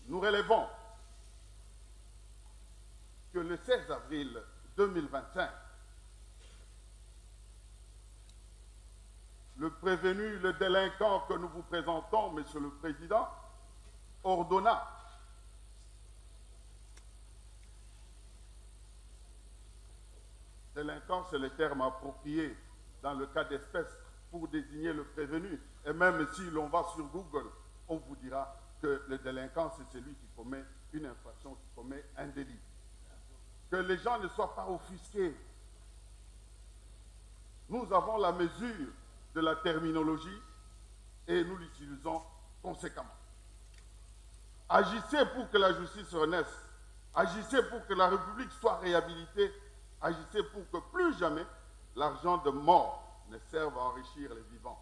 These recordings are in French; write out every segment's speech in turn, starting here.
nous relevons que le 16 avril 2025, le prévenu, le délinquant que nous vous présentons, Monsieur le Président, ordonna délinquant, c'est le terme approprié dans le cas d'espèce pour désigner le prévenu. Et même si l'on va sur Google, on vous dira que le délinquant, c'est celui qui commet une infraction, qui commet un délit. Que les gens ne soient pas offusqués. Nous avons la mesure de la terminologie et nous l'utilisons conséquemment. Agissez pour que la justice renaisse. Agissez pour que la République soit réhabilitée. Agissez pour que plus jamais l'argent de mort ne serve à enrichir les vivants.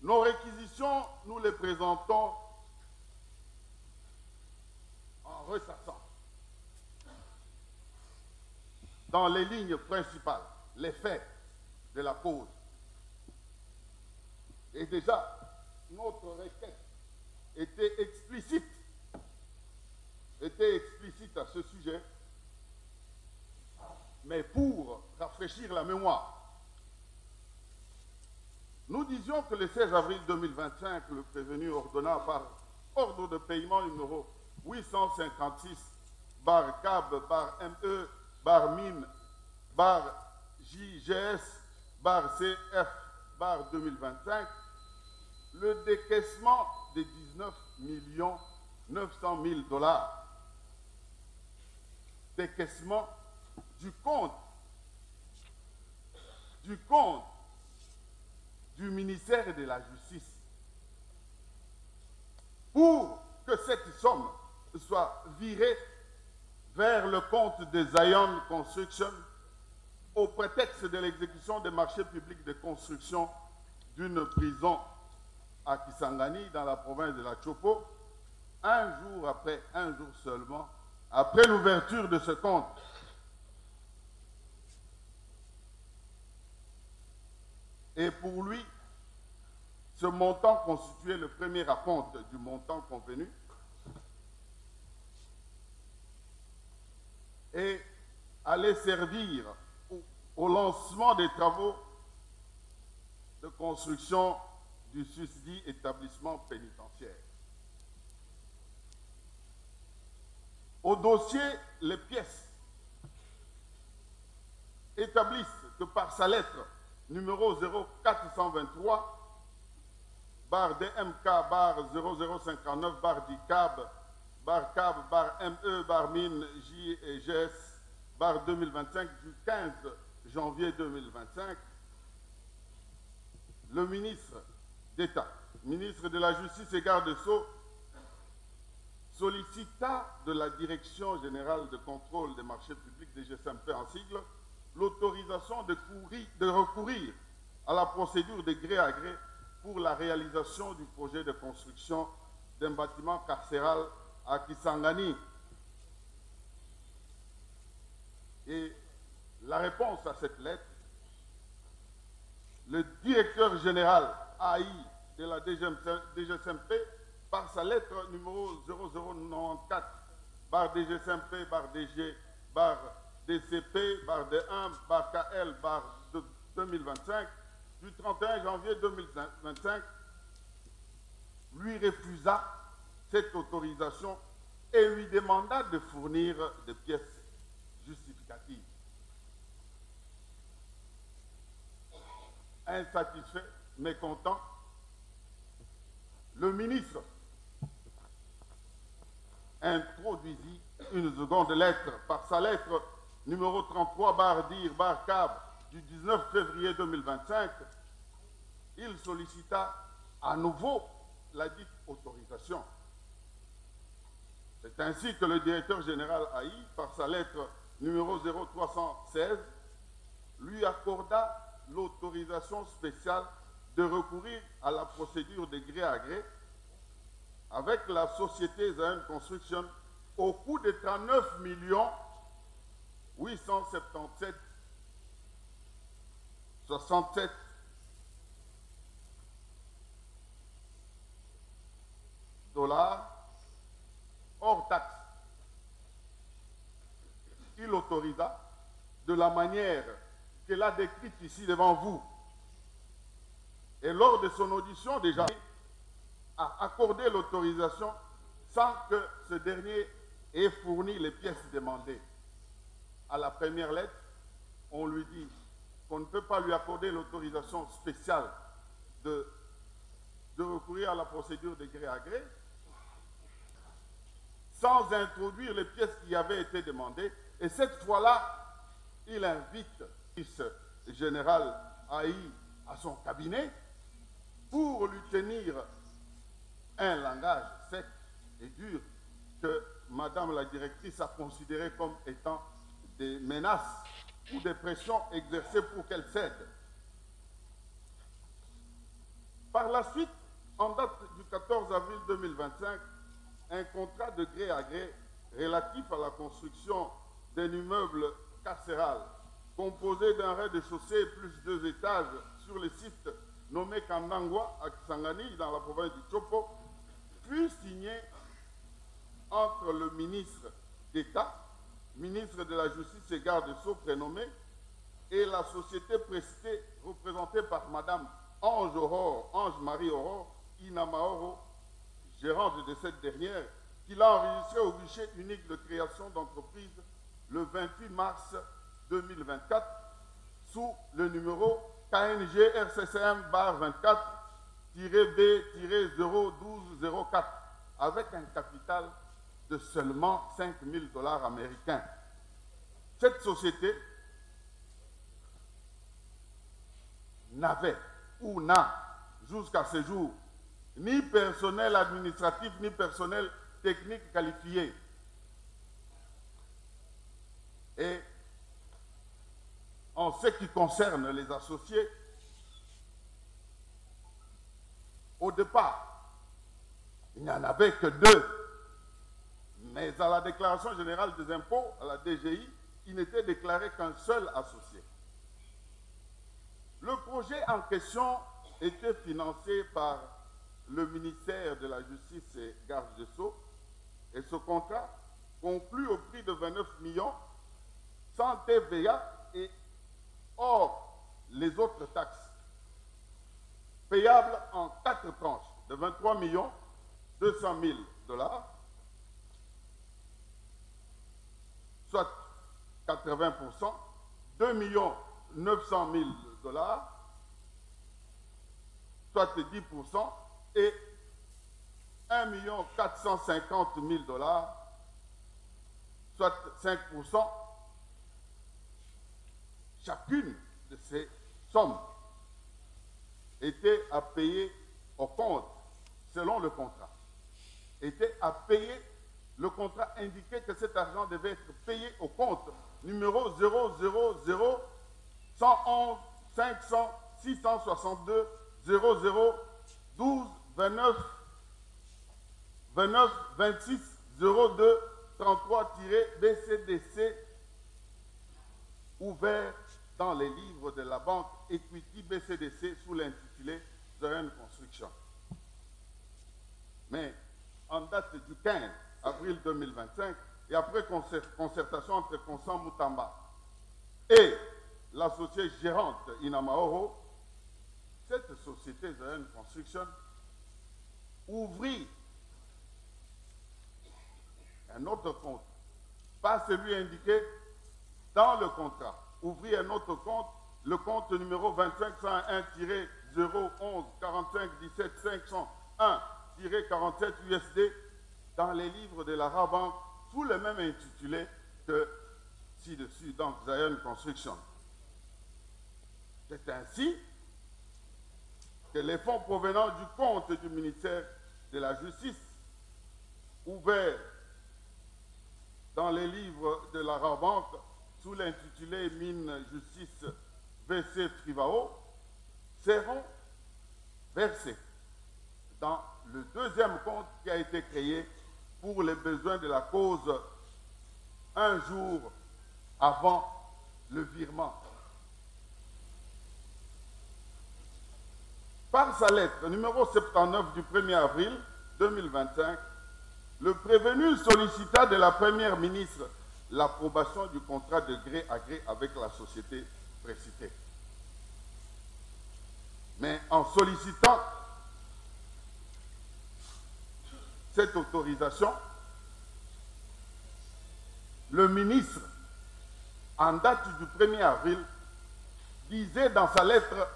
Nos réquisitions, nous les présentons en ressassant dans les lignes principales les faits de la cause. Et déjà, notre requête était explicite à ce sujet, mais pour rafraîchir la mémoire, nous disions que le 16 avril 2025, le prévenu ordonna par ordre de paiement numéro 850-CAB-ME-JGS-CF-2025 le décaissement de 19 900 000 $. Décaissement du compte du ministère de la Justice pour que cette somme soit virée vers le compte de Zion Construction au prétexte de l'exécution des marchés publics de construction d'une prison à Kisangani, dans la province de la Chopo, un jour seulement, après l'ouverture de ce compte. Et pour lui, ce montant constituait le premier acompte du montant convenu et allait servir au lancement des travaux de construction du susdit établissement pénitentiaire. Au dossier, les pièces établissent que par sa lettre numéro 0423 DMK 0059 DICAB CAB ME mine JGS 2025 du 15 janvier 2025, le ministre d'État, ministre de la Justice et garde des Sceaux, sollicita de la Direction générale de contrôle des marchés publics, DGCMP en sigle, l'autorisation de recourir à la procédure de gré à gré pour la réalisation du projet de construction d'un bâtiment carcéral à Kisangani. Et la réponse à cette lettre, le directeur général AI de la DGCMP, par sa lettre numéro 0094 DGCMP DG DCP D1 KL 2025 du 31 janvier 2025, lui refusa cette autorisation et lui demanda de fournir des pièces justificatives. Insatisfait, mécontent, le ministre introduisit une seconde lettre par sa lettre numéro 33 DIR CAB du 19 février 2025. Il sollicita à nouveau la dite autorisation. C'est ainsi que le directeur général AI, par sa lettre numéro 0316, lui accorda l'autorisation spéciale de recourir à la procédure de gré à gré avec la société Zion Construction au coût de 39 877 67 hors taxe. Il autorisa de la manière qu'elle a décrite ici devant vous. Et lors de son audition, déjà, a accordé l'autorisation sans que ce dernier ait fourni les pièces demandées. À la première lettre, on lui dit qu'on ne peut pas lui accorder l'autorisation spéciale de recourir à la procédure de gré à gré sans introduire les pièces qui avaient été demandées. Et cette fois-là, il invite le général Haï à son cabinet pour lui tenir un langage sec et dur que Madame la directrice a considéré comme étant des menaces ou des pressions exercées pour qu'elle cède. Par la suite, en date du 14 avril 2025, un contrat de gré à gré relatif à la construction d'un immeuble carcéral composé d'un rez-de-chaussée plus 2 étages sur le site nommé Kandangwa à Kisangani dans la province du Chopo fut signé entre le ministre d'État, ministre de la Justice et garde des Sceaux prénommé, et la société précitée représentée par Madame Ange-Marie Aurore Inamaoro, gérante de cette dernière, qui l'a enregistré au guichet unique de création d'entreprise le 28 mars 2024 sous le numéro KNG RCCM 24-B-01204 avec un capital de seulement 5 000 $ américains. Cette société n'avait ou n'a jusqu'à ce jour ni personnel administratif ni personnel technique qualifié. Et en ce qui concerne les associés, au départ, il n'y en avait que 2. Mais à la déclaration générale des impôts, à la DGI, il n'était déclaré qu'un seul associé. Le projet en question était financé par le ministère de la Justice et garde des Sceaux et ce contrat, conclu au prix de 29 millions, sans TVA et hors les autres taxes, payables en 4 tranches de 23 200 000 $, soit 80%, 2 900 000 $, soit 10%, et 1 450 000 $, soit 5%. Chacune de ces sommes était à payer au compte, selon le contrat. Était à payer, le contrat indiquait que cet argent devait être payé au compte numéro 000 111 500 662 00 12 29 29 26 02 33-BCDC ouvert dans les livres de la banque Equity BCDC sous l'intitulé Zion Construction. Mais en date du 15 avril 2025 et après concertation entre Consent Moutamba et l'associé gérante Inamaoro, cette société Zion Construction ouvrit un autre compte, pas celui indiqué dans le contrat. Ouvrit un autre compte, le compte numéro 2501-011 45 17 501-47 USD dans les livres de la Rabank sous le même intitulé que ci-dessus, donc Zion Construction. C'est ainsi que les fonds provenant du compte du ministère de la Justice, ouverts dans les livres de la Rabank sous l'intitulé Mine Justice VC Trivao, seront versés dans le deuxième compte qui a été créé pour les besoins de la cause un jour avant le virement. Par sa lettre numéro 79 du 1er avril, 2025, le prévenu sollicita de la Première ministre l'approbation du contrat de gré à gré avec la société précitée. Mais en sollicitant cette autorisation, le ministre, en date du 1er avril, disait dans sa lettre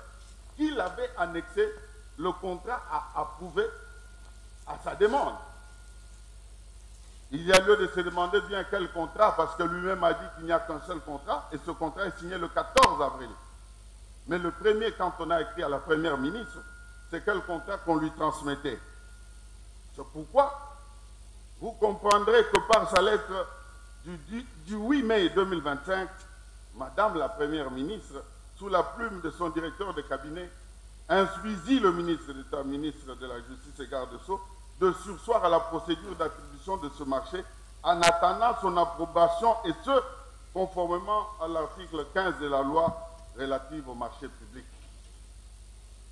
qu'il avait annexé le contrat à approuver à sa demande. Il y a lieu de se demander bien quel contrat, parce que lui-même a dit qu'il n'y a qu'un seul contrat, et ce contrat est signé le 14 avril. Mais le premier, quand on a écrit à la Première ministre, c'est quel contrat qu'on lui transmettait. C'est pourquoi vous comprendrez que par sa lettre du 8 mai 2025, Madame la Première ministre, sous la plume de son directeur de cabinet, instruisit le ministre d'État, ministre de la Justice et garde des Sceaux, de surseoir à la procédure d'attribution de ce marché en attendant son approbation, et ce, conformément à l'article 15 de la loi relative au marché public.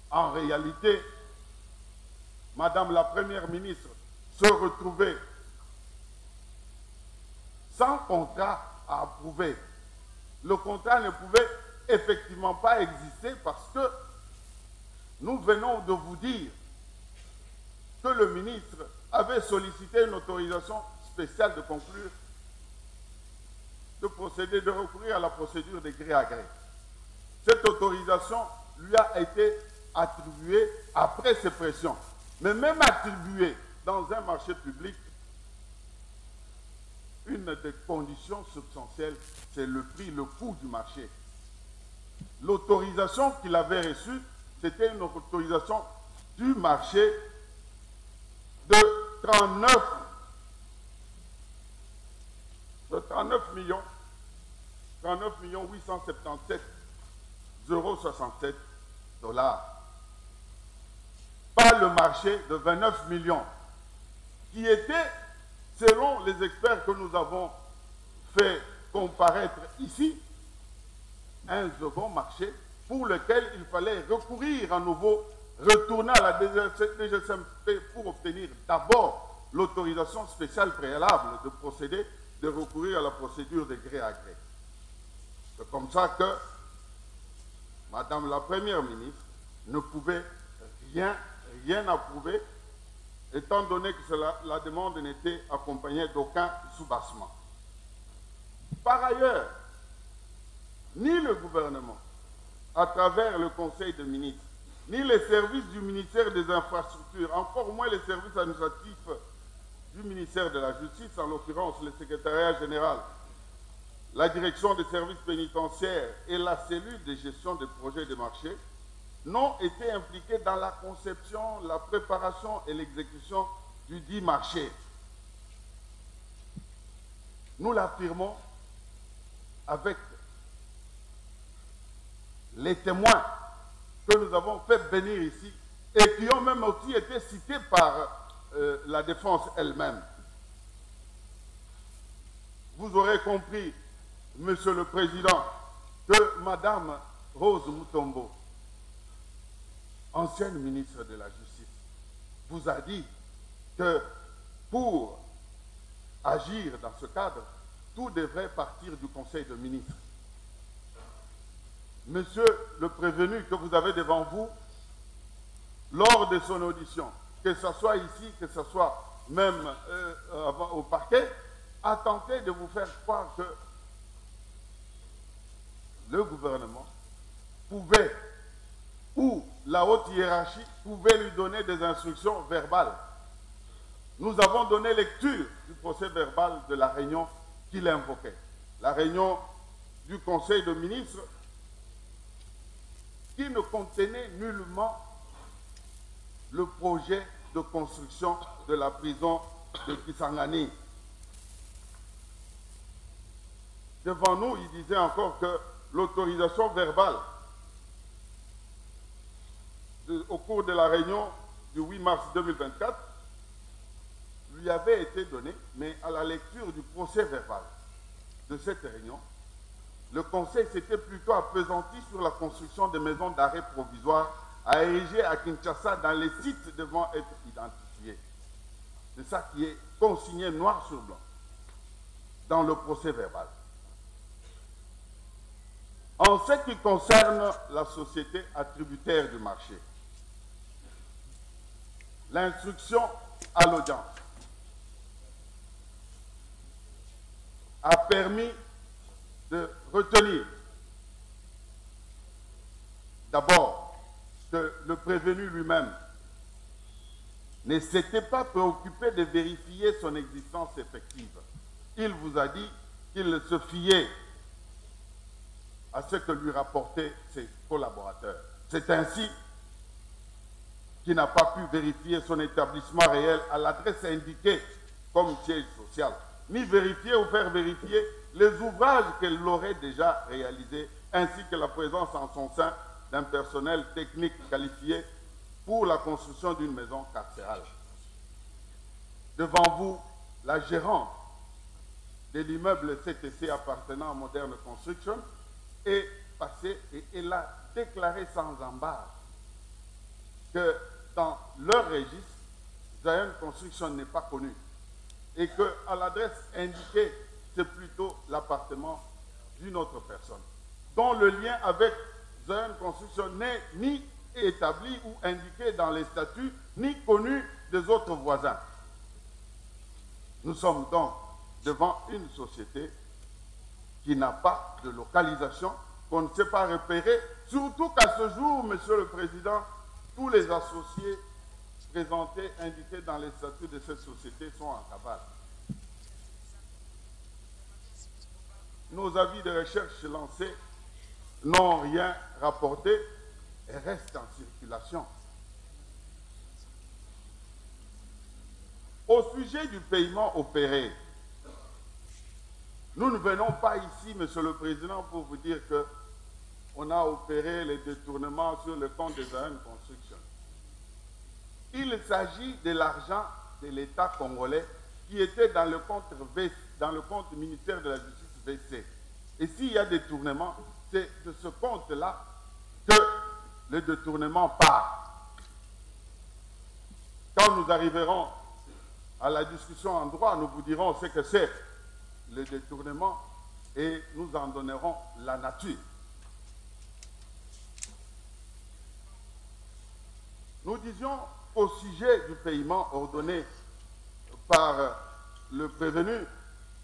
En réalité, Madame la Première ministre se retrouvait sans contrat à approuver. Le contrat ne pouvait effectivement pas exister parce que nous venons de vous dire que le ministre avait sollicité une autorisation spéciale de conclure, de procéder, de recourir à la procédure de gré à gré. Cette autorisation lui a été attribuée après ces pressions. Mais même attribuée dans un marché public, une des conditions substantielles, c'est le prix, le coût du marché. L'autorisation qu'il avait reçue, c'était une autorisation du marché de 39 877 067 $. Pas le marché de 29 millions, qui était, selon les experts que nous avons fait comparaître ici, un second marché pour lequel il fallait recourir à nouveau, retourner à la DGCMP pour obtenir d'abord l'autorisation spéciale préalable de procéder, de recourir à la procédure de gré à gré. C'est comme ça que Madame la Première ministre ne pouvait rien approuver, étant donné que la demande n'était accompagnée d'aucun soubassement. Par ailleurs, ni le gouvernement, à travers le Conseil des ministres, ni les services du ministère des Infrastructures, encore moins les services administratifs du ministère de la Justice, en l'occurrence le secrétariat général, la direction des services pénitentiaires et la cellule de gestion des projets de marché, n'ont été impliqués dans la conception, la préparation et l'exécution du dit marché. Nous l'affirmons avec les témoins que nous avons fait venir ici et qui ont même aussi été cités par la défense elle-même. Vous aurez compris, Monsieur le Président, que Madame Rose Mutombo, ancienne ministre de la Justice, vous a dit que pour agir dans ce cadre, tout devrait partir du Conseil de ministres. Monsieur le prévenu que vous avez devant vous, lors de son audition, que ce soit ici, que ce soit même au parquet, a tenté de vous faire croire que le gouvernement pouvait, ou la haute hiérarchie pouvait lui donner des instructions verbales. Nous avons donné lecture du procès verbal de la réunion qu'il invoquait. La réunion du Conseil de ministres qui ne contenait nullement le projet de construction de la prison de Kisangani. Devant nous, il disait encore que l'autorisation verbale au cours de la réunion du 8 mars 2024 lui avait été donnée, mais à la lecture du procès verbal de cette réunion, le Conseil s'était plutôt appesanti sur la construction de maisons d'arrêt provisoires à ériger à Kinshasa dans les sites devant être identifiés. C'est ça qui est consigné noir sur blanc dans le procès verbal. En ce qui concerne la société attributaire du marché, l'instruction à l'audience a permis de retenir d'abord que le prévenu lui-même ne s'était pas préoccupé de vérifier son existence effective. Il vous a dit qu'il se fiait à ce que lui rapportaient ses collaborateurs. C'est ainsi qu'il n'a pas pu vérifier son établissement réel à l'adresse indiquée comme siège social, ni vérifier ou faire vérifier les ouvrages qu'elle aurait déjà réalisés, ainsi que la présence en son sein d'un personnel technique qualifié pour la construction d'une maison carcérale. Devant vous, la gérante de l'immeuble CTC appartenant à Moderne Construction est passée et elle a déclaré sans embâche que dans leur registre, Zion Construction n'est pas connu et qu'à l'adresse indiquée, c'est plutôt l'appartement d'une autre personne, dont le lien avec Zion Construction n'est ni établi ou indiqué dans les statuts, ni connu des autres voisins. Nous sommes donc devant une société qui n'a pas de localisation, qu'on ne sait pas repérer, surtout qu'à ce jour, Monsieur le Président, tous les associés présentés, indiqués dans les statuts de cette société sont en cavale. Nos avis de recherche lancés n'ont rien rapporté et restent en circulation. Au sujet du paiement opéré, nous ne venons pas ici, Monsieur le Président, pour vous dire qu'on a opéré les détournements sur le compte des Zion Construction. Il s'agit de l'argent de l'État congolais qui était dans le compte ministère de la Justice VC. Et s'il y a détournement, c'est de ce compte-là que le détournement part. Quand nous arriverons à la discussion en droit, nous vous dirons ce que c'est le détournement et nous en donnerons la nature. Nous disions au sujet du paiement ordonné par le prévenu,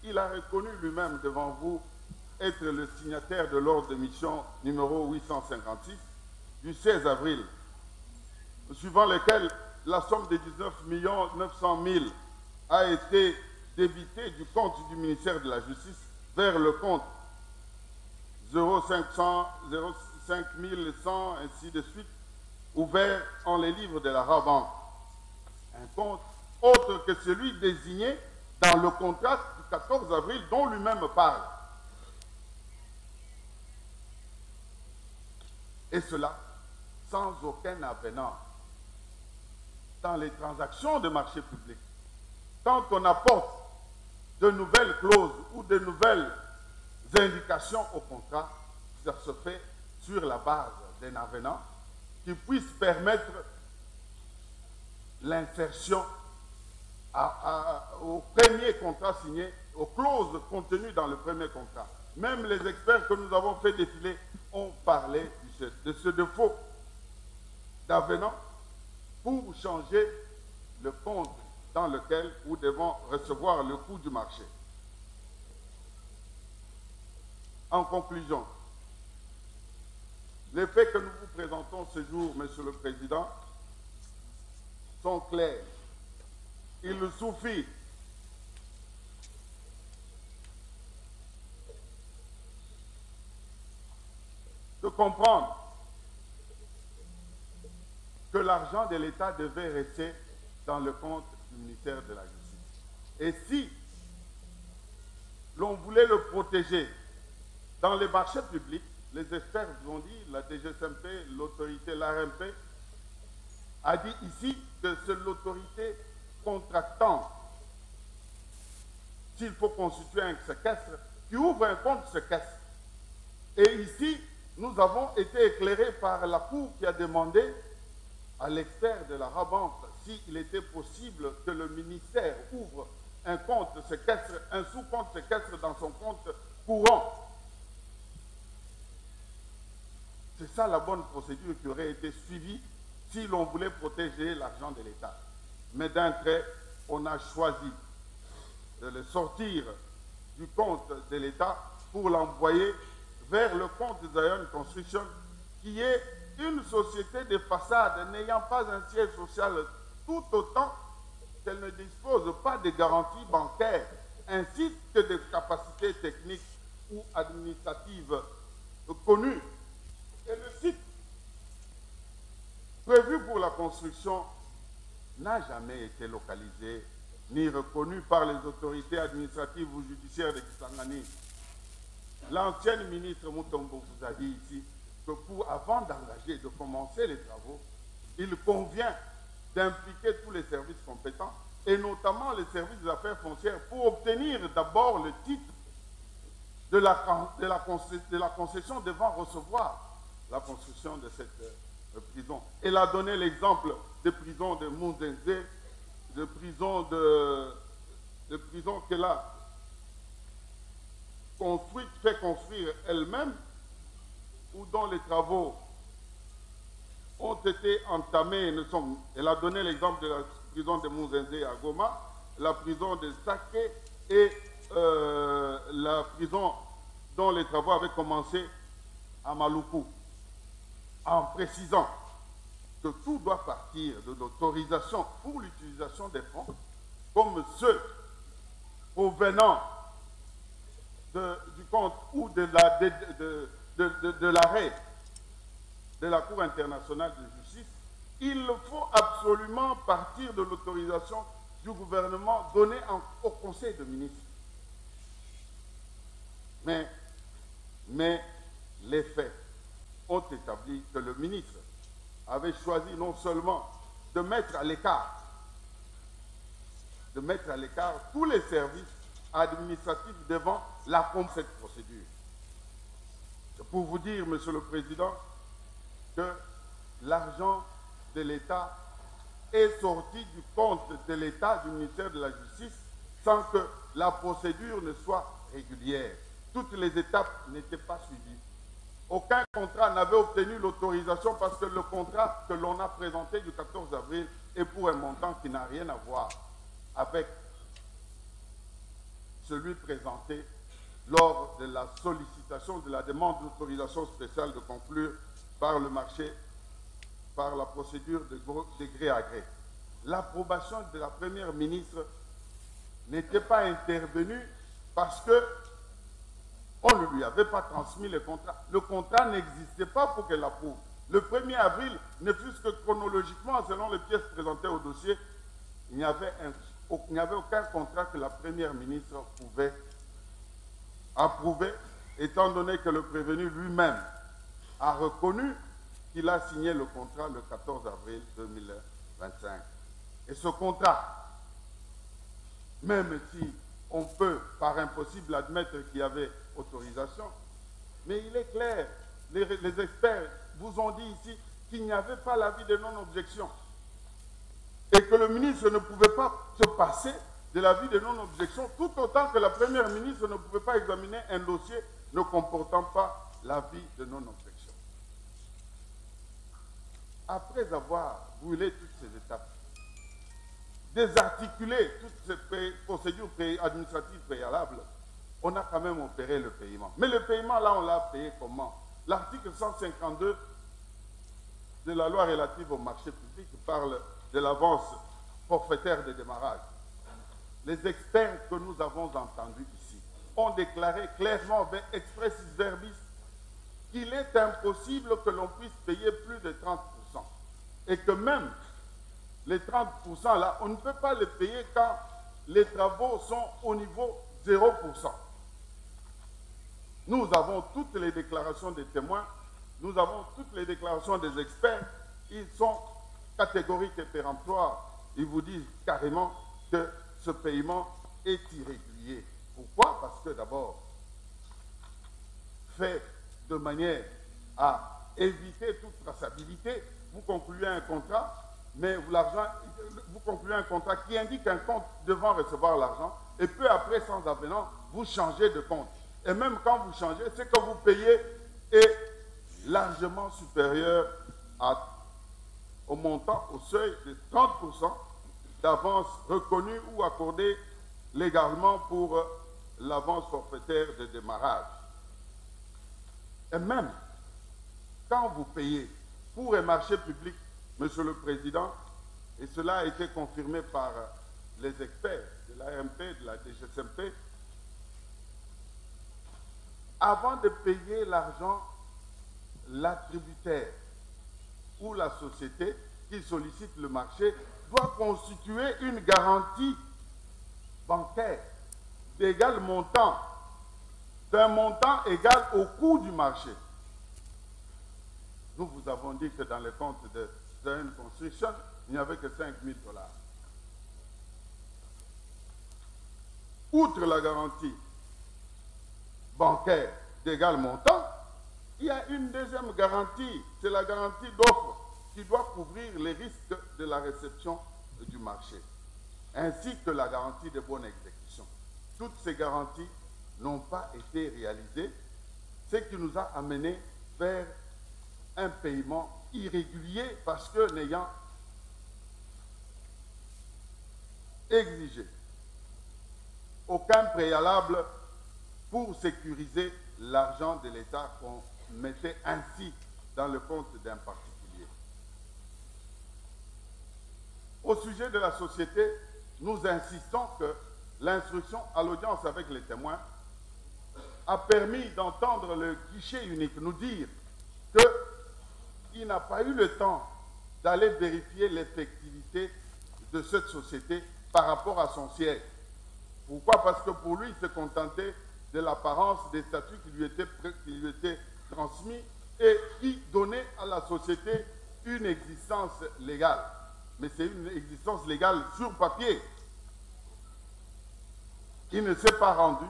il a reconnu lui-même devant vous être le signataire de l'ordre de mission numéro 856 du 16 avril, suivant lequel la somme de 19 900 000 a été débitée du compte du ministère de la Justice vers le compte 0500, 5100, ainsi de suite, ouvert en les livres de la Rabanque. Un compte autre que celui désigné dans le contrat du 14 avril dont lui-même parle. Et cela sans aucun avenant dans les transactions de marché public. Quand on apporte de nouvelles clauses ou de nouvelles indications au contrat, ça se fait sur la base d'un avenant qui puisse permettre l'insertion au premier contrat signé, aux clauses contenues dans le premier contrat. Même les experts que nous avons fait défiler ont parlé de ce défaut d'avenant pour changer le compte dans lequel nous devons recevoir le coût du marché. En conclusion, les faits que nous vous présentons ce jour, Monsieur le Président, sont clairs. Il suffit de comprendre que l'argent de l'État devait rester dans le compte du ministère de la Justice. Et si l'on voulait le protéger dans les marchés publics, les experts ont dit, la DGSMP, l'autorité, l'ARMP, a dit ici que c'est l'autorité contractante, s'il faut constituer un séquestre, qui ouvre un compte séquestre. Et ici, nous avons été éclairés par la Cour qui a demandé à l'expert de la Rabanque s'il était possible que le ministère ouvre un compte séquestre, un sous-compte séquestre dans son compte courant. C'est ça la bonne procédure qui aurait été suivie si l'on voulait protéger l'argent de l'État. Mais d'un trait, on a choisi de le sortir du compte de l'État pour l'envoyer vers le compte de Zion Construction, qui est une société de façade n'ayant pas un siège social, tout autant qu'elle ne dispose pas de garanties bancaires, ainsi que de capacités techniques ou administratives connues. Et le site prévu pour la construction n'a jamais été localisé ni reconnu par les autorités administratives ou judiciaires de Kisangani. L'ancienne ministre Mutombo vous a dit ici que avant d'engager, de commencer les travaux, il convient d'impliquer tous les services compétents, et notamment les services des affaires foncières, pour obtenir d'abord le titre de la concession devant recevoir la construction de cette prison. Elle a donné l'exemple de prison de Mounzenze, de prison qu'elle a construite, fait construire elle-même, ou dont les travaux ont été entamés. Elle a donné l'exemple de la prison de Mounzenze à Goma, la prison de Sake et la prison dont les travaux avaient commencé à Maluku, en précisant que tout doit partir de l'autorisation pour l'utilisation des fonds, comme ceux provenant du compte ou de l'arrêt de la Cour internationale de justice. Il faut absolument partir de l'autorisation du gouvernement donnée au Conseil de ministres. Mais les faits ont établi que le ministre avait choisi non seulement de mettre à l'écart tous les services administratifs devant cette procédure. C'est pour vous dire, Monsieur le Président, que l'argent de l'État est sorti du compte de l'État, du ministère de la Justice, sans que la procédure ne soit régulière. Toutes les étapes n'étaient pas suivies. Aucun contrat n'avait obtenu l'autorisation parce que le contrat que l'on a présenté du 14 avril est pour un montant qui n'a rien à voir avec celui présenté lors de la sollicitation de la demande d'autorisation spéciale de conclure par le marché, par la procédure de gré à gré. L'approbation de la Première ministre n'était pas intervenue parce que on ne lui avait pas transmis le contrat. Le contrat n'existait pas pour qu'elle l'approuve. Le 1er avril, ne fût-ce que chronologiquement, selon les pièces présentées au dossier, il n'y avait aucun contrat que la Première ministre pouvait approuver, étant donné que le prévenu lui-même a reconnu qu'il a signé le contrat le 14 avril 2025. Et ce contrat, même si on peut, par impossible, admettre qu'il y avait autorisation, mais il est clair, les experts vous ont dit ici qu'il n'y avait pas l'avis de non-objection et que le ministre ne pouvait pas se passer de l'avis de non-objection, tout autant que la Première ministre ne pouvait pas examiner un dossier ne comportant pas l'avis de non-objection. Après avoir brûlé toutes ces étapes, désarticulé toutes ces procédures administratives préalables, on a quand même opéré le paiement. Mais le paiement, là, on l'a payé comment? L'article 152 de la loi relative au marché public parle de l'avance forfaitaire de démarrage. Les experts que nous avons entendus ici ont déclaré clairement, expressis verbis, qu'il est impossible que l'on puisse payer plus de 30%. Et que même les 30% là, on ne peut pas les payer quand les travaux sont au niveau 0%. Nous avons toutes les déclarations des témoins, nous avons toutes les déclarations des experts, ils sont catégoriques et péremptoires. Ils vous disent carrément que ce paiement est irrégulier. Pourquoi? Parce que d'abord, fait de manière à éviter toute traçabilité, vous concluez un contrat mais l'argent, vous concluez un contrat qui indique un compte devant recevoir l'argent, et peu après, sans avenant, vous changez de compte. Et même quand vous changez, ce que vous payez est largement supérieur au montant, au seuil de 30% d'avance reconnue ou accordée légalement pour l'avance forfaitaire de démarrage. Et même quand vous payez pour un marché public, Monsieur le Président, et cela a été confirmé par les experts de l'ARMP, de la DGSMP, avant de payer l'argent, l'attributaire ou la société qui sollicite le marché doit constituer une garantie bancaire d'égal montant, d'un montant égal au coût du marché. Nous vous avons dit que dans les comptes de Zion Construction, il n'y avait que 5 000 $. Outre la garantie bancaire d'égal montant, il y a une deuxième garantie, c'est la garantie d'offre qui doit couvrir les risques de la réception du marché, ainsi que la garantie de bonne exécution. Toutes ces garanties n'ont pas été réalisées, ce qui nous a amené vers un paiement irrégulier parce que n'ayant exigé aucun préalable pour sécuriser l'argent de l'État qu'on mettait ainsi dans le compte d'un particulier. Au sujet de la société, nous insistons que l'instruction à l'audience avec les témoins a permis d'entendre le guichet unique nous dire qu'il n'a pas eu le temps d'aller vérifier l'effectivité de cette société par rapport à son siège. Pourquoi? Parce que pour lui, il se contentait de l'apparence des statuts qui lui étaient transmis et qui donnaient à la société une existence légale. Mais c'est une existence légale sur papier. Il ne s'est pas rendu,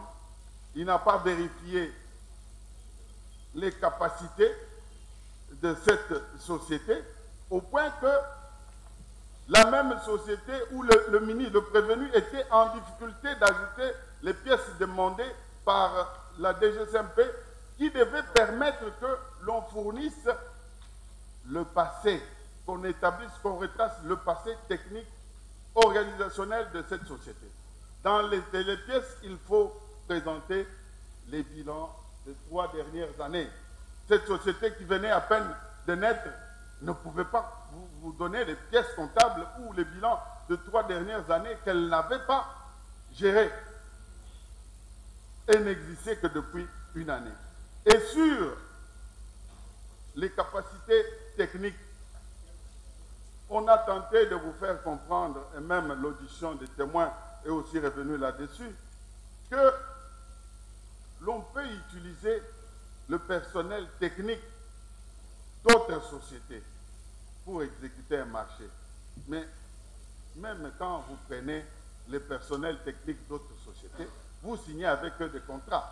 il n'a pas vérifié les capacités de cette société, au point que la même société où le ministre, le prévenu, était en difficulté d'ajouter les pièces demandées par la DGSMP, qui devait permettre que l'on fournisse le passé, qu'on établisse, qu'on retrace le passé technique, organisationnel de cette société. Dans les pièces, il faut présenter les bilans des 3 dernières années. Cette société qui venait à peine de naître ne pouvait pas vous donner les pièces comptables ou les bilans de 3 dernières années qu'elle n'avait pas gérés. Elle n'existait que depuis une année. Et sur les capacités techniques, on a tenté de vous faire comprendre, et même l'audition des témoins est aussi revenue là-dessus, que l'on peut utiliser le personnel technique d'autres sociétés pour exécuter un marché. Mais même quand vous prenez le personnel technique d'autres sociétés, vous signez avec eux des contrats.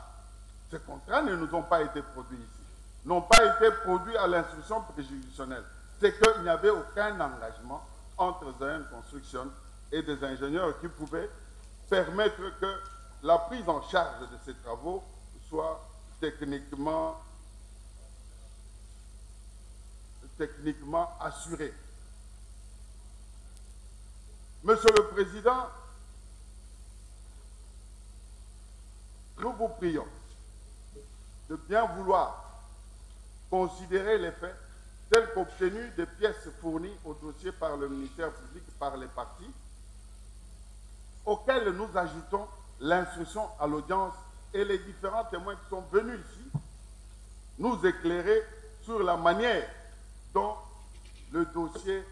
Ces contrats ne nous ont pas été produits ici, n'ont pas été produits à l'instruction préjudicielle. C'est qu'il n'y avait aucun engagement entre Zion Construction et des ingénieurs qui pouvaient permettre que la prise en charge de ces travaux soit techniquement assurée. Monsieur le Président, nous vous prions de bien vouloir considérer les faits tels qu'obtenus des pièces fournies au dossier par le ministère public par les parties, auxquels nous ajoutons l'instruction à l'audience et les différents témoins qui sont venus ici nous éclairer sur la manière dont le dossier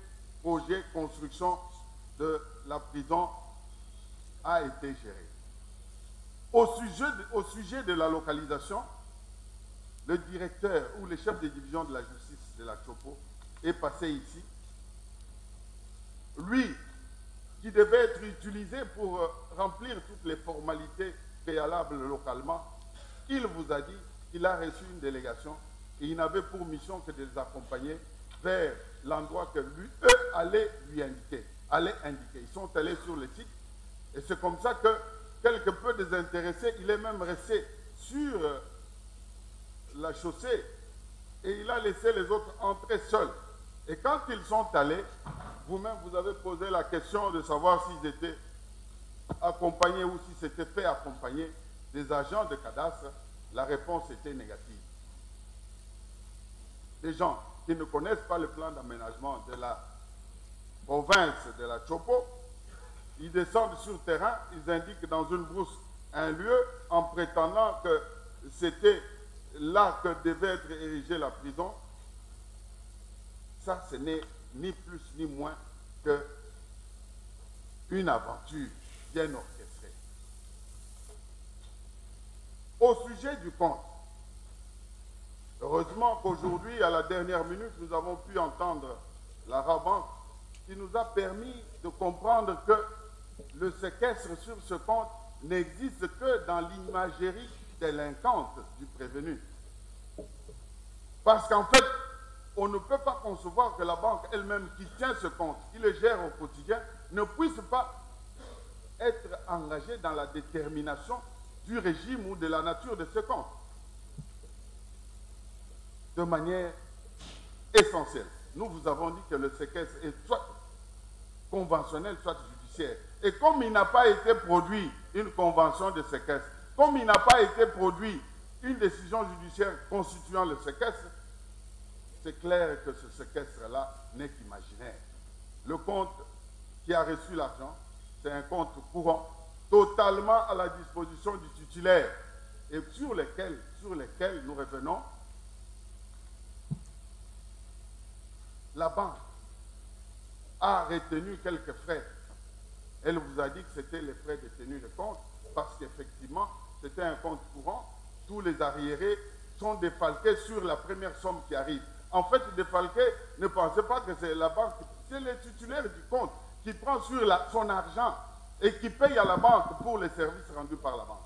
projet construction de la prison a été géré. Au sujet de la localisation, le directeur ou le chef de division de la justice de la Chopo est passé ici. Lui, qui devait être utilisé pour remplir toutes les formalités préalables localement, il vous a dit qu'il a reçu une délégation et il n'avait pour mission que de les accompagner vers l'endroit que eux allaient lui indiquer, Ils sont allés sur le site et c'est comme ça que, quelque peu désintéressé, il est même resté sur la chaussée et il a laissé les autres entrer seuls. Et quand ils sont allés, vous-même vous avez posé la question de savoir s'ils étaient accompagnés ou si c'était fait accompagner des agents de cadastre. La réponse était négative. Des gens qui ne connaissent pas le plan d'aménagement de la province de la Chopo, ils descendent sur le terrain, ils indiquent dans une brousse un lieu en prétendant que c'était là que devait être érigée la prison. Ça, ce n'est ni plus ni moins qu'une aventure bien orchestrée. Au sujet du compte, heureusement qu'aujourd'hui, à la dernière minute, nous avons pu entendre la Rabanque qui nous a permis de comprendre que le séquestre sur ce compte n'existe que dans l'imagerie délinquante du prévenu. Parce qu'en fait, on ne peut pas concevoir que la banque elle-même qui tient ce compte, qui le gère au quotidien, ne puisse pas être engagée dans la détermination du régime ou de la nature de ce compte. De manière essentielle. Nous vous avons dit que le séquestre est soit conventionnel, soit judiciaire. Et comme il n'a pas été produit une convention de séquestre, comme il n'a pas été produit une décision judiciaire constituant le séquestre, c'est clair que ce séquestre-là n'est qu'imaginaire. Le compte qui a reçu l'argent, c'est un compte courant, totalement à la disposition du titulaire, et sur lesquels nous revenons. La banque a retenu quelques frais. Elle vous a dit que c'était les frais de tenue de compte, parce qu'effectivement, c'était un compte courant. Tous les arriérés sont défalqués sur la première somme qui arrive. En fait, défalqué, ne pensez pas que c'est la banque, c'est le titulaire du compte qui prend sur son argent et qui paye à la banque pour les services rendus par la banque.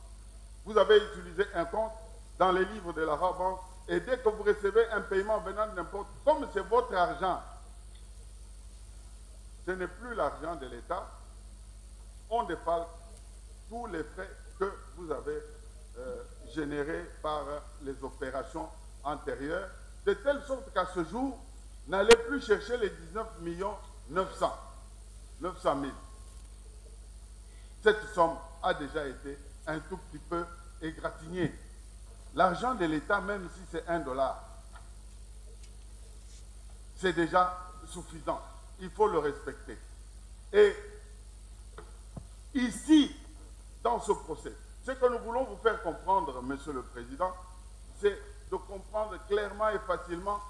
Vous avez utilisé un compte dans les livres de la Rabanque et dès que vous recevez un paiement venant de n'importe, comme c'est votre argent, ce n'est plus l'argent de l'État, on défalque tous les frais que vous avez générés par les opérations antérieures, de telle sorte qu'à ce jour, n'allez plus chercher les 19 900 000. Cette somme a déjà été un tout petit peu égratignée. L'argent de l'État, même si c'est $1, c'est déjà suffisant. Il faut le respecter. Et ici, dans ce procès, ce que nous voulons vous faire comprendre, Monsieur le Président, c'est de comprendre clairement et facilement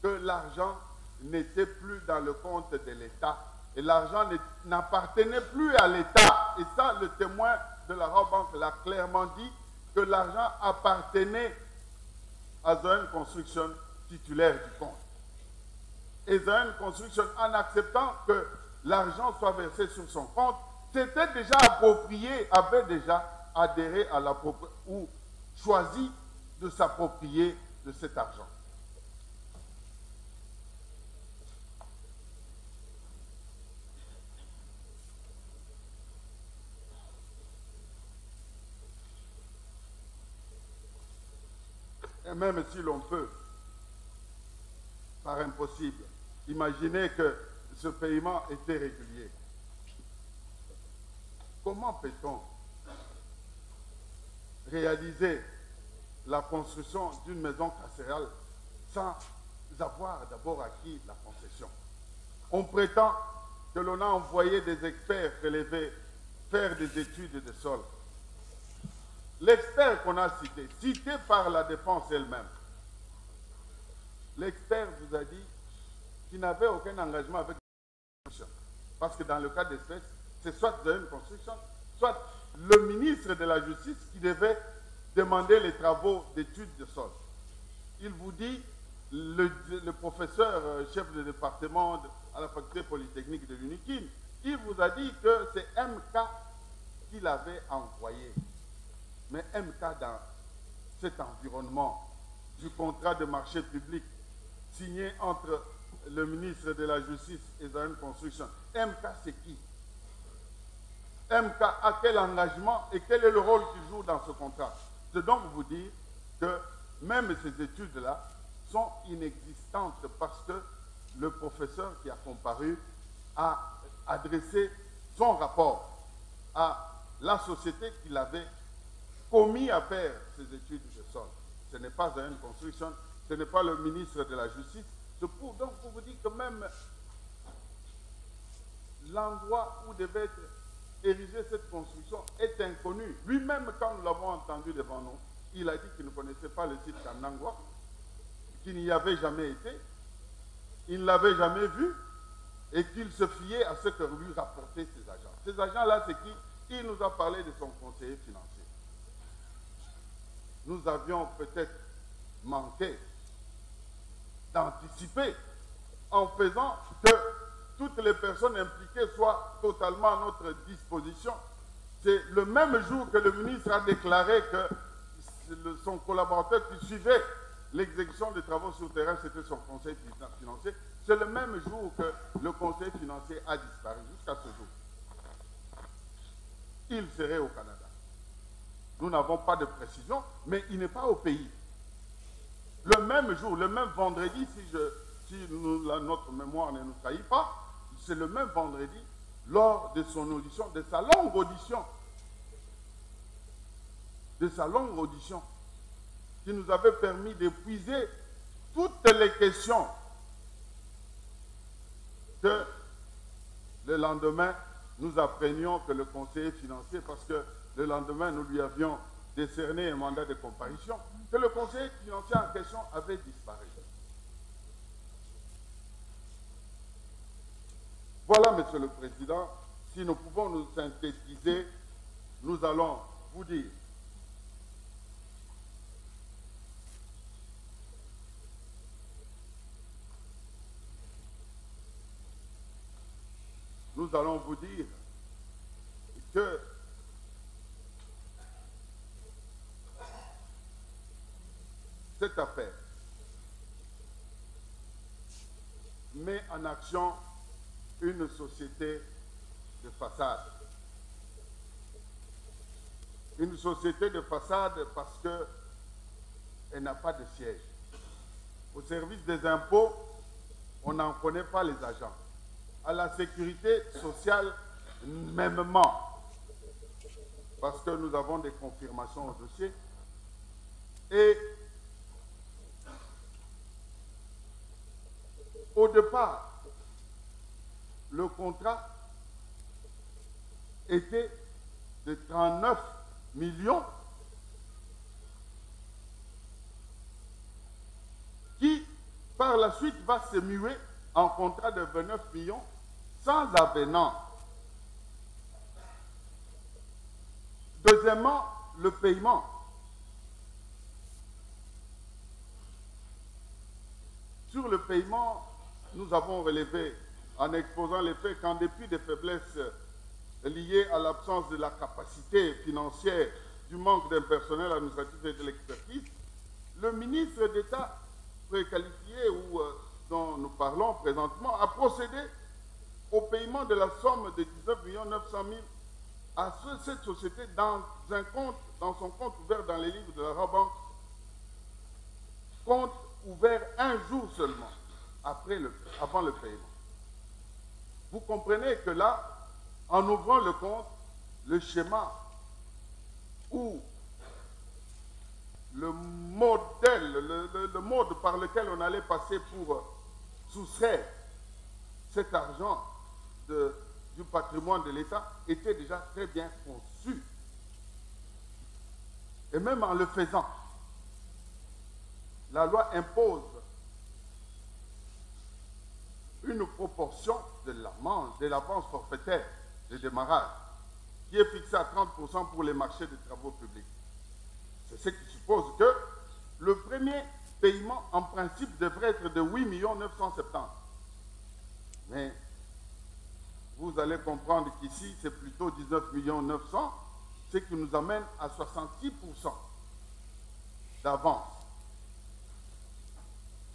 que l'argent n'était plus dans le compte de l'État et l'argent n'appartenait plus à l'État. Et ça, le témoin de la Rabanque l'a clairement dit, que l'argent appartenait à Zion Construction, titulaire du compte. Et Zion Construction, en acceptant que l'argent soit versé sur son compte, s'était déjà approprié, avait déjà adhéré à ou choisi de s'approprier de cet argent. Et même si l'on peut, par impossible, imaginer que ce paiement était régulier, comment peut-on réaliser la construction d'une maison carcérale sans avoir d'abord acquis la concession? On prétend que l'on a envoyé des experts relevés faire des études de sol. L'expert qu'on a cité par la défense elle-même, l'expert vous a dit qu'il n'avait aucun engagement avec la construction. Parce que dans le cas d'espèce, c'est soit une construction, soit le ministre de la Justice qui devait demander les travaux d'études de sol. Il vous dit, le professeur chef de département à la faculté polytechnique de l'UNIKIN, il vous a dit que c'est MK qui l'avait envoyé. Mais MK, dans cet environnement du contrat de marché public signé entre le ministre de la Justice et Zion Construction. MK, c'est qui? MK a quel engagement et quel est le rôle qu'il joue dans ce contrat? C'est donc vous dire que même ces études-là sont inexistantes parce que le professeur qui a comparu a adressé son rapport à la société qu'il avait commis à faire ces études de sol. Ce n'est pas une construction, ce n'est pas le ministre de la Justice. C'est donc pour vous dire que même l'endroit où devait être érigée cette construction est inconnu. Lui-même, quand nous l'avons entendu devant nous, il a dit qu'il ne connaissait pas le site Kanangwa, qu'il n'y avait jamais été, il ne l'avait jamais vu et qu'il se fiait à ce que lui rapportaient ses agents. Ces agents-là, c'est qui? Il nous a parlé de son conseiller financier. Nous avions peut-être manqué d'anticiper en faisant que toutes les personnes impliquées soient totalement à notre disposition. C'est le même jour que le ministre a déclaré que son collaborateur qui suivait l'exécution des travaux sur terrain, c'était son conseil financier. C'est le même jour que le conseil financier a disparu, jusqu'à ce jour. Il serait au Canada. Nous n'avons pas de précision, mais il n'est pas au pays. Le même jour, le même vendredi, notre mémoire ne nous trahit pas, c'est le même vendredi, lors de son audition, de sa longue audition, qui nous avait permis d'épuiser toutes les questions que le lendemain, nous apprenions que le conseiller financier, parce que le lendemain, nous lui avions décerné un mandat de comparution, que le conseiller financier en question avait disparu. Voilà, Monsieur le Président, si nous pouvons nous synthétiser, nous allons vous dire que cette affaire met en action une société de façade. Une société de façade parce qu'elle n'a pas de siège. Au service des impôts, on n'en connaît pas les agents. À la sécurité sociale, mêmement, parce que nous avons des confirmations au dossier. Et au départ, le contrat était de 39 millions qui, par la suite, va se muer en contrat de 29 millions sans avenant. Deuxièmement, le paiement. Sur le paiement, nous avons relevé, en exposant les faits, qu'en dépit des faiblesses liées à l'absence de la capacité financière, du manque d'un personnel administratif et de l'expertise, le ministre d'État préqualifié ou dont nous parlons présentement a procédé au paiement de la somme de 19 900 000 à cette société dans son compte ouvert dans les livres de la Rabanque, compte ouvert un jour seulement avant le paiement. Vous comprenez que là, en ouvrant le compte, le schéma ou le modèle, le mode par lequel on allait passer pour soustraire cet argent du patrimoine de l'État était déjà très bien conçu. Et même en le faisant, la loi impose une proportion de l'avance forfaitaire de démarrage qui est fixée à 30% pour les marchés de travaux publics. C'est ce qui suppose que le premier paiement, en principe, devrait être de 8 970 000. Mais vous allez comprendre qu'ici, c'est plutôt 19 900 000, ce qui nous amène à 66% d'avance.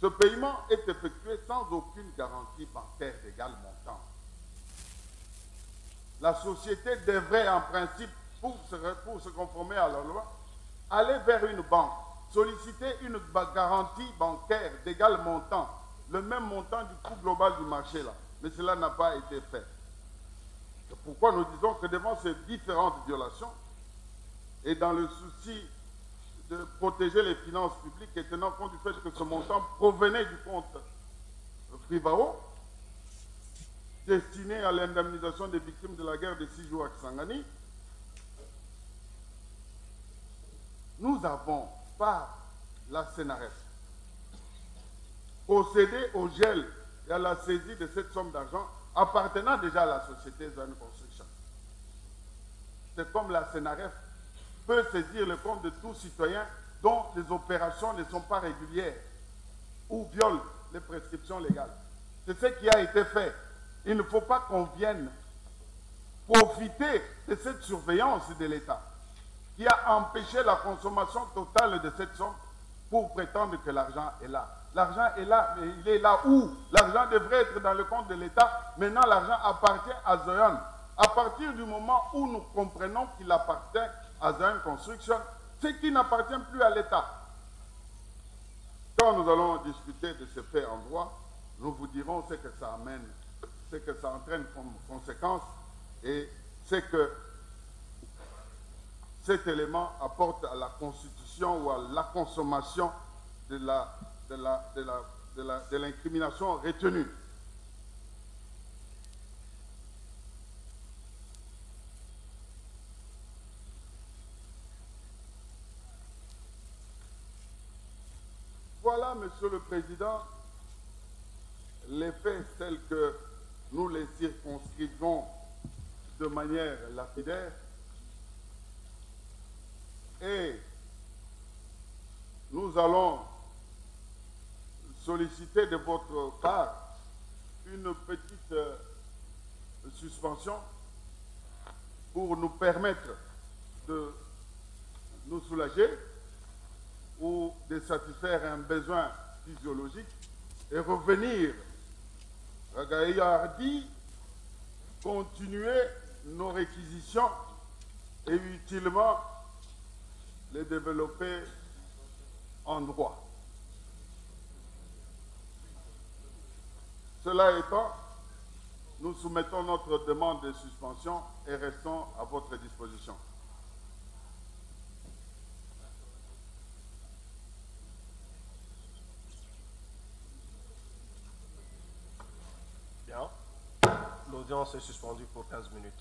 Ce paiement est effectué sans aucune garantie bancaire d'égal montant. La société devrait en principe, pour se conformer à la loi, aller vers une banque, solliciter une garantie bancaire d'égal montant, le même montant du coût global du marché là. Mais cela n'a pas été fait. C'est pourquoi nous disons que devant ces différentes violations, et dans le souci de protéger les finances publiques et tenant compte du fait que ce montant provenait du compte Privao, destiné à l'indemnisation des victimes de la guerre de 6 jours à Kisangani, nous avons, par la CNRF, procédé au gel et à la saisie de cette somme d'argent appartenant déjà à la société Zion Construction. C'est comme la CNRF peut saisir le compte de tout citoyen dont les opérations ne sont pas régulières ou violent les prescriptions légales. C'est ce qui a été fait. Il ne faut pas qu'on vienne profiter de cette surveillance de l'État qui a empêché la consommation totale de cette somme pour prétendre que l'argent est là. L'argent est là, mais il est là où? L'argent devrait être dans le compte de l'État. Maintenant, l'argent appartient à Zion. À partir du moment où nous comprenons qu'il appartient à Zion Construction, ce qui n'appartient plus à l'État. Quand nous allons discuter de ce fait en droit, nous vous dirons ce que ça amène, ce que ça entraîne comme conséquence et ce que cet élément apporte à la constitution ou à la consommation de l'incrimination retenue. Voilà, Monsieur le Président, les faits tels que nous les circonscrivons de manière lapidaire et nous allons solliciter de votre part une petite suspension pour nous permettre de nous soulager ou de satisfaire un besoin physiologique et revenir à Gaïardi, continuer nos réquisitions et utilement les développer en droit. Cela étant, nous soumettons notre demande de suspension et restons à votre disposition. Bien. L'audience est suspendue pour 15 minutes.